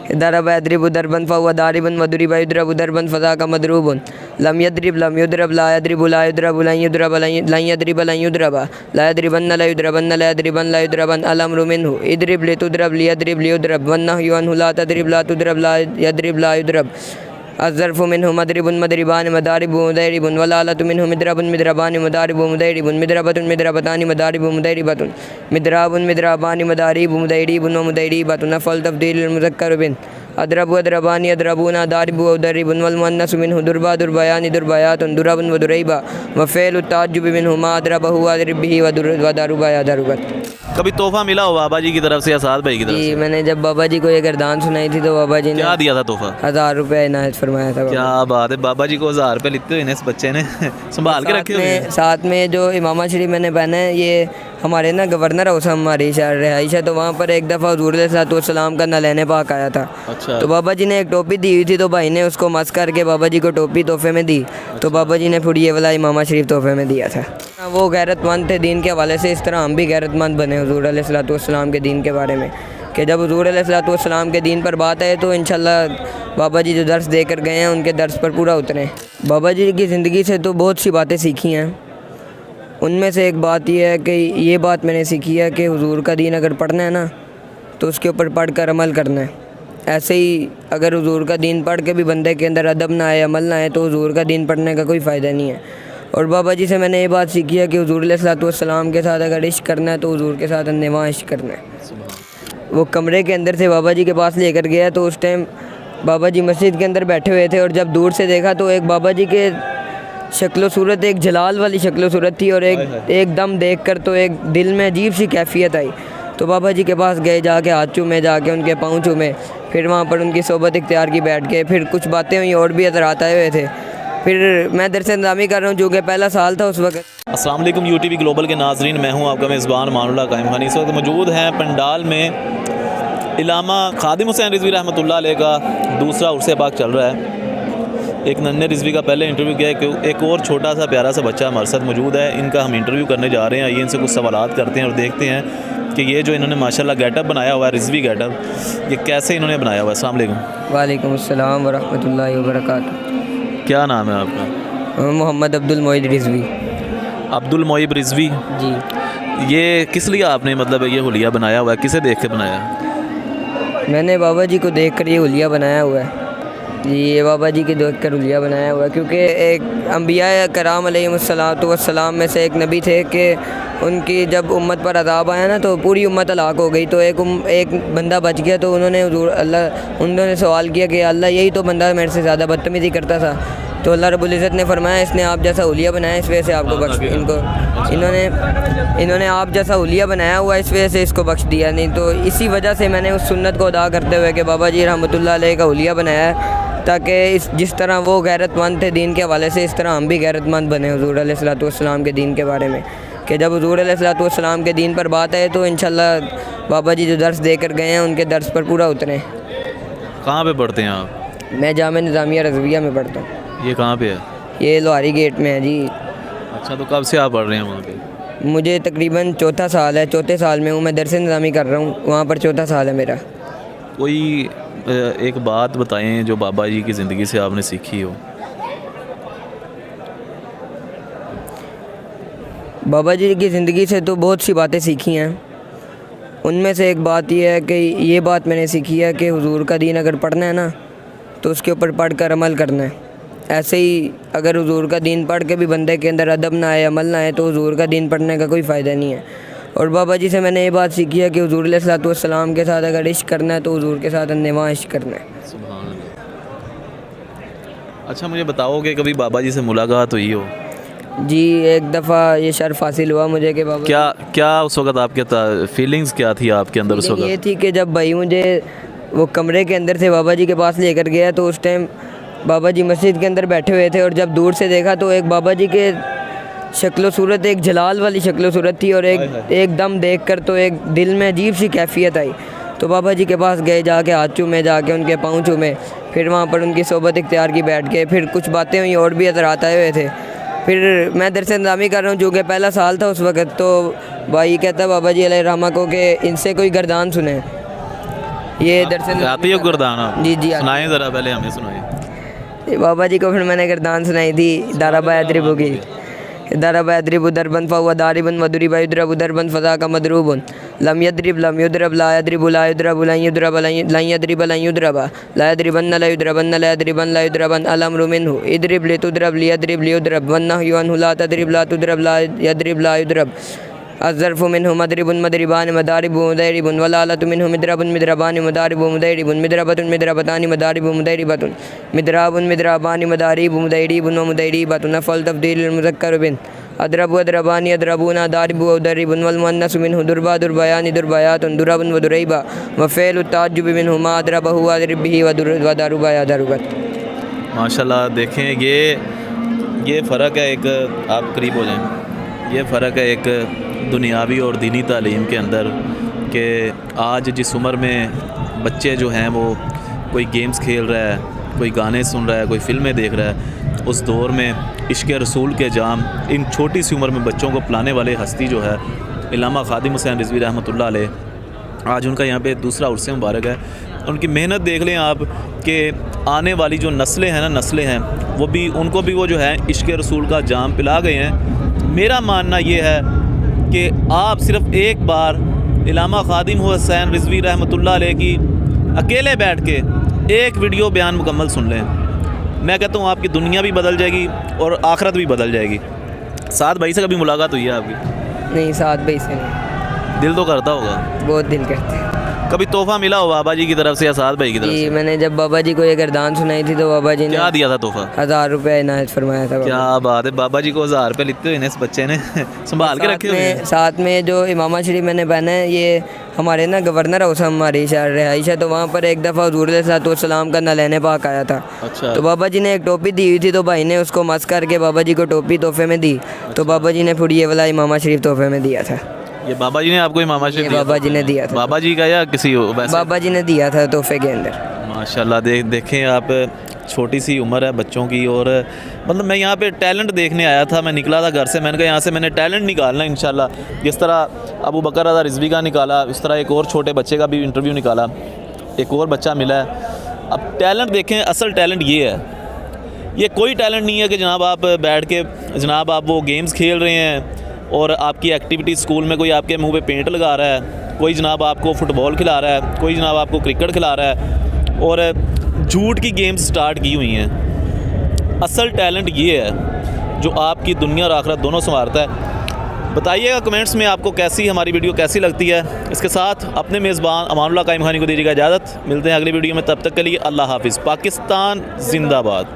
दरब यदरिबु दरबन फहुव दारिबुन वदुरिब युदरबु दरबन फज़ाक मदरूबुन lump युदरब ला यदरिबु ला युदरबु लन युदरब लन यदरिब लन युदरब ला यदरिबन ला युदरबन ला यदरिबन ला युदरबन अल अम्रु मिन्हु इदरिब लितुदरब लियदरिब लियुदरब वन्नहयु अन्हु ला तदरिब ला तुदरब ला यदरिब ला युदरब अज़रफ़ु मिन्हु मदरिबुन मदरिबान मदारिबु मुदैरिबुन वलालतु मिन्हु मिदरबुन मिदरबान मदारिबु मुदैरिबुन मिदरबतुन मिदरबतानि मदारिबु मुदैरिबतुन मिदराबुन मिदराबानि मदारिबु मुदैरिबुन व मुदैरिबतुन नफ़ल तफ़दील मुज़क्कर बिन अदरबु अदरबानी अदरबूना दारिबु उदरिबुन वल मुअन्नसु मिन्हु दुरबा दुरबयानि दुरबयातुन दुरबुन व दुरैबा व फ़ेलु ताज्जुबि मिन्हु मा अदरबहु अदरिब बिही व दरुबा या दरुबत। कभी तोहफा मिला हो बाबा जी की तरफ से या साद भाई की तरफ जी से? मैंने जब बाबा जी को ये गर्दान सुनाई थी तो बाबा जी ने क्या दिया था तोहफा? 1000 रुपये इनायत फरमाया था। क्या बात है, बाबा जी को 1000 रुपये लिखते हुए इस बच्चे ने संभाल के रखे हुए हैं। साथ में जो इमामा शरीफ मैंने पहना है ये हमारे ना गवर्नर हाउस हमारी रिहाइश है, तो वहाँ पर एक दफ़ा हुज़ूर अलैहिस्सलाम का नलैने पाक आया था। अच्छा। तो बाबा जी ने एक टोपी दी हुई थी, तो भाई ने उसको मस करके बाबा जी को टोपी तोहफे में दी। तो बाबा जी ने फिर ये वाला इमामा शरीफ तोहफे में दिया था। वो गैरतमंद थे दीन के हवाले से, इस तरह हम भी गैरतमंद बने हुज़ूर अलैहिस्सलाम के दीन के बारे में, कि जब हुज़ूर अलैहिस्सलाम के दीन पर बात आए तो इंशाल्लाह बाबा जी जो दर्स देकर गए हैं उनके दर्स पर पूरा उतरें। बाबा जी की ज़िंदगी से तो बहुत सी बातें सीखी हैं, उनमें से एक बात यह है कि ये बात मैंने सीखी है कि हुज़ूर का दीन अगर पढ़ना है ना तो उसके ऊपर पढ़ कर अमल करना है। ऐसे ही अगर हुज़ूर का दीन पढ़ के भी बंदे के अंदर अदब ना आए, अमल ना आए, तो हुज़ूर का दीन पढ़ने का कोई फ़ायदा नहीं है। और बाबा जी से मैंने ये बात सीखी है कि हुज़ूर अलैहिस्सलाम के साथ अगर इश्क करना है तो हुज़ूर के साथ अन्नेवा इश्क करना है। वो कमरे के अंदर से बाबा जी के पास लेकर गया तो उस टाइम बाबा जी मस्जिद के अंदर बैठे हुए थे, और जब दूर से देखा तो एक बाबा जी के शक्ल सूरत एक जलाल वाली शक्ल सूरत थी, और एकदम देख कर तो एक दिल में अजीब सी कैफियत आई। तो बाबा जी के पास गए, जाके हाथ चूमे, जाके उनके पाँव चूमे, फिर वहाँ पर उनकी सोबत इख्तियार की बैठ के, फिर कुछ बातें हुई और भी हज़रात आए हुए थे। फिर मैं दरस इंतज़ामी कर रहा हूँ, जो कि पहला साल था उस वक्त। अस्सलाम वालेकुम यूटीवी ग्लोबल के नाजरीन, मैं हूँ आपका मेज़बान मानुल्लाह कायम खान। इस वक्त मौजूद हैं पंडाल में इलामा खादिम हुसैन रिजवी रहमतुल्लाह अलैह का दूसरा उर्स पाक चल रहा है। एक नन्हे रिजवी का पहले इंटरव्यू किया है, एक और छोटा सा प्यारा सा बच्चा हमारे साथ मौजूद है, इनका हम इंटरव्यू करने जा रहे हैं। आइए इनसे कुछ सवालात करते हैं और देखते हैं कि ये जो इन्होंने माशाल्लाह गेटअप बनाया हुआ है, रिजवी गेटअप, ये कैसे इन्होंने बनाया हुआ है। अस्सलाम वालेकुम। वालेकुम अस्सलाम व रहमतुल्लाहि व बरकातुहू। क्या नाम है आपका? मोहम्मद अब्दुल मोइद रिजवी। अब्दुल मोइब रिजवी जी। ये किस लिए आपने मतलब ये हुलिया बनाया हुआ है, किसे देख के बनाया? मैंने बाबा जी को देख कर ये हुलिया बनाया हुआ है जी, ये बाबा जी के देख कर हुलिया बनाया हुआ है, क्योंकि एक अम्बिया कराम अलैहिमुस्सलातु वस्सलाम में से एक नबी थे कि उनकी जब उम्मत पर अज़ाब आया ना तो पूरी उम्मत हलाक हो गई। तो एक बंदा बच गया, तो उन्होंने सवाल किया कि अल्लाह यही तो बंदा मेरे से ज़्यादा बदतमीज़ी करता था। तो अल्लाह रब्बुल इज़्ज़त ने फरमाया इसने आप जैसा हुलिया बनाया, इस वजह से आपको बख्श, इन्होंने आप जैसा हुलिया बनाया हुआ, इस वजह से इसको बख्श दिया। नहीं तो इसी वजह से मैंने उस सुन्नत को अदा करते हुए कि बाबा जी रहमतुल्लाह अलैह का हुलिया बनाया है, ताकि जिस तरह वो गैरतमंद थे दीन के हवाले से, इस तरह हम भी गैरतमंद बने हुज़ूर अलैहिस्सलाम के दीन के बारे में, कि जब हुज़ूर अलैहिस्सलाम के दीन पर बात आए तो इंशाल्लाह बाबा जी जो दर्स देकर गए हैं उनके दर्स पर पूरा उतरें। कहाँ पे पढ़ते हैं आप? मैं जामिया निज़ामिया रज़विया में पढ़ता हूँ। ये कहाँ पे है? ये लोहारी गेट में है जी। अच्छा, तो कब से आप पढ़ रहे हैं वहाँ पे? मुझे तकरीबन चौथा साल है, चौथे साल में हूँ मैं, दरस निज़ामी कर रहा हूँ, वहाँ पर चौथा साल है मेरा। कोई एक बात बताएं जो बाबा जी की ज़िंदगी से आपने सीखी हो। बाबा जी की ज़िंदगी से तो बहुत सी बातें सीखी हैं, उनमें से एक बात यह है कि ये बात मैंने सीखी है कि हुज़ूर का दीन अगर पढ़ना है ना तो उसके ऊपर पढ़ कर अमल करना है। ऐसे ही अगर हुज़ूर का दीन पढ़ के भी बंदे के अंदर अदब ना आए, अमल ना आए, तो हुज़ूर का दीन पढ़ने का कोई फ़ायदा नहीं है। और बाबा जी से मैंने ये बात सीखी है कि हुज़ूर अलैहिस्सलाम के साथ अगर इश्क करना है तो हुज़ूर के साथ अन्नेवा इश्क करना है। सुभान अल्लाह। अच्छा, मुझे बताओ कि कभी बाबा जी से मुलाकात हुई हो? जी, एक दफ़ा ये शर्फ हासिल हुआ मुझे कि बाबा क्या उस वक़्त आपके फीलिंग्स क्या थी आपके अंदर उस वक़्त? ये थी कि जब भाई मुझे वो कमरे के अंदर से बाबा जी के पास लेकर गया तो उस टाइम बाबा जी मस्जिद के अंदर बैठे हुए थे, और जब दूर से देखा तो एक बाबा जी के शक्ल सूरत एक जलाल वाली शक्ल सूरत थी, और एकदम देख कर तो एक दिल में अजीब सी कैफियत आई। तो बाबा जी के पास गए, जाके हाथ चूमे, जाके उनके पाँव चूमे, फिर वहाँ पर उनकी सोबत इख्तियार की बैठ के, फिर कुछ बातें हुई और भी हज़रात आए हुए थे। फिर मैं दरस इंतज़ामी कर रहा हूँ, जो कि पहला साल था उस वक्त। तो भाई कहता बाबा जी अलैहि रहमा को कि इनसे कोई गर्दान सुने। ये दरअसल आती है गर्दान आप? जी जी आती सुनाएं ज़रा, पहले हमें सुनाइए। है। बाबा जी को फिर मैंने गर्दान सुनाई थी दाराबा अदरिबु की। दाराबा अदरिबु दरबन फहुवा दारिबन वदुरिबा युद्रबु दरबन फज़ा का मदरूबुन लम यदरिब लम युद्रब ला यदरिबु ला युद्रबु लन युद्रब लन यदरिब लन युद्रबा ला यदरिबन ला युद्रबन ला यदरिबन ला युद्रबन अलअम्रु मिन्हु इदरिब लितुद्रब लियदरिब लियुद्रब वन्नहयु अन्हु ला तदरिब ला तुद्रब ला यदरिब ला युद्रब अज़रफ़ु मिन्हु मदरिबुन मदरिबान मदारिबु मुदैरिबुन वलालतु मिन्हु मिदरबुन मिदरबान मदारिबु मुदैरिबुन मिदरबतुन मिदरबतानि मदारिबु मुदैरिबतुन मिदराबुन मिदराबानि मदारिबु मुदैरिबुन व मुदैरिबतुन अफ़ल तफ़दीलुल मुज़क्कर बिन अदरबु अदरबानि अदरबूना दारिबु उदरिबुन वल मुअन्नसु मिन्हु दुरबा दुरबयानि दुरबयातुन दुरबुन व दुरैबा व फ़ेलु ताज्जुबि मिन्हु मा अदरबहु व अदरिबिही व दरुबया दरुबत। माशाल्लाह देखें, ये फ़र्क है एक, आप करीब हो जाएं, ये फ़र्क है एक दुनियावी और दीनी तालीम के अंदर कि आज जिस उम्र में बच्चे जो हैं वो कोई गेम्स खेल रहा है, कोई गाने सुन रहा है, कोई फ़िल्में देख रहा है, उस दौर में इश्क़ रसूल के जाम इन छोटी सी उम्र में बच्चों को पिलाने वाले हस्ती जो है इल्लामा खादिम हुसैन रिज़वी रहमतुल्लाह अलैह, आज उनका यहाँ पे दूसरा उर्स मुबारक है। उनकी मेहनत देख लें आप कि आने वाली जो नस्लें हैं हैं वो भी, उनको भी वो जो है इश्क़ रसूल का जाम पिला गए हैं। मेरा मानना ये है कि आप सिर्फ़ एक बार इल्लामा खादिम हुसैन रिज़वी रहमतुल्लाह अलैह की अकेले बैठ के एक वीडियो बयान मुकम्मल सुन लें, मैं कहता हूँ आपकी दुनिया भी बदल जाएगी और आखिरत भी बदल जाएगी। साद भाई से कभी मुलाकात हुई है आपकी? नहीं, साथ भाई से नहीं। दिल तो करता होगा? बहुत दिल करते हैं। कभी तोहफ़ा मिला हो बाबा जी की तरफ से या साद भाई की तरफ जी से? मैंने जब बाबा जी को ये गर्दान सुनाई थी तो बाबा जी ने क्या दिया था तोहफ़ा? 1000 रुपये इनायत फरमाया था। क्या बात है, बाबा जी को 1000 रुपये लिखते हुए इस बच्चे ने संभाल के रखे हुए हैं। साथ में जो इमामा शरीफ मैंने पहना है ये हमारे ना गवर्नर हाउस हमारी रिहाइश है, तो वहाँ पर एक दफ़ा हुज़ूर अलैहिस्सलाम का नलैने पाक आया था। अच्छा। तो बाबा जी ने एक टोपी दी हुई थी, तो भाई ने उसको मस करके बाबा जी को टोपी तोहफे में दी। तो बाबा जी ने फिर ये वाला इमामा शरीफ तोहफे में दिया था। ये बाबा जी ने आपको इमामा शरीफ दिया? बाबा जी ने दिया था। बाबा जी का या किसी वैसे? बाबा जी ने दिया था तोहफे के अंदर। माशाल्लाह, देखें आप, छोटी सी उम्र है बच्चों की, और मतलब मैं यहाँ पे टैलेंट देखने आया था। मैं निकला था घर से, मैंने कहा यहाँ से मैंने टैलेंट निकालना है इंशाल्लाह। जिस तरह अबू बकर रज़ा रिज़वी का निकाला, इस तरह एक और छोटे बच्चे का भी इंटरव्यू निकाला, एक और बच्चा मिला है। अब टैलेंट देखें, असल टैलेंट ये है, ये कोई टैलेंट नहीं है कि जनाब आप बैठ के जनाब आप वो गेम्स खेल रहे हैं और आपकी एक्टिविटी स्कूल में कोई आपके मुंह पे पेंट लगा रहा है, कोई जनाब आपको फ़ुटबॉल खिला रहा है, कोई जनाब आपको क्रिकेट खिला रहा है और झूठ की गेम्स स्टार्ट की हुई हैं। असल टैलेंट ये है जो आपकी दुनिया और आखिरत दोनों संवारता है। बताइएगा कमेंट्स में आपको कैसी हमारी वीडियो कैसी लगती है। इसके साथ अपने मेज़बान अमानुल्लाह कायम खानी को दीजिएगा इजाज़त। मिलते हैं अगली वीडियो में, तब तक के लिए अल्लाह हाफ़िज़। पाकिस्तान जिंदाबाद।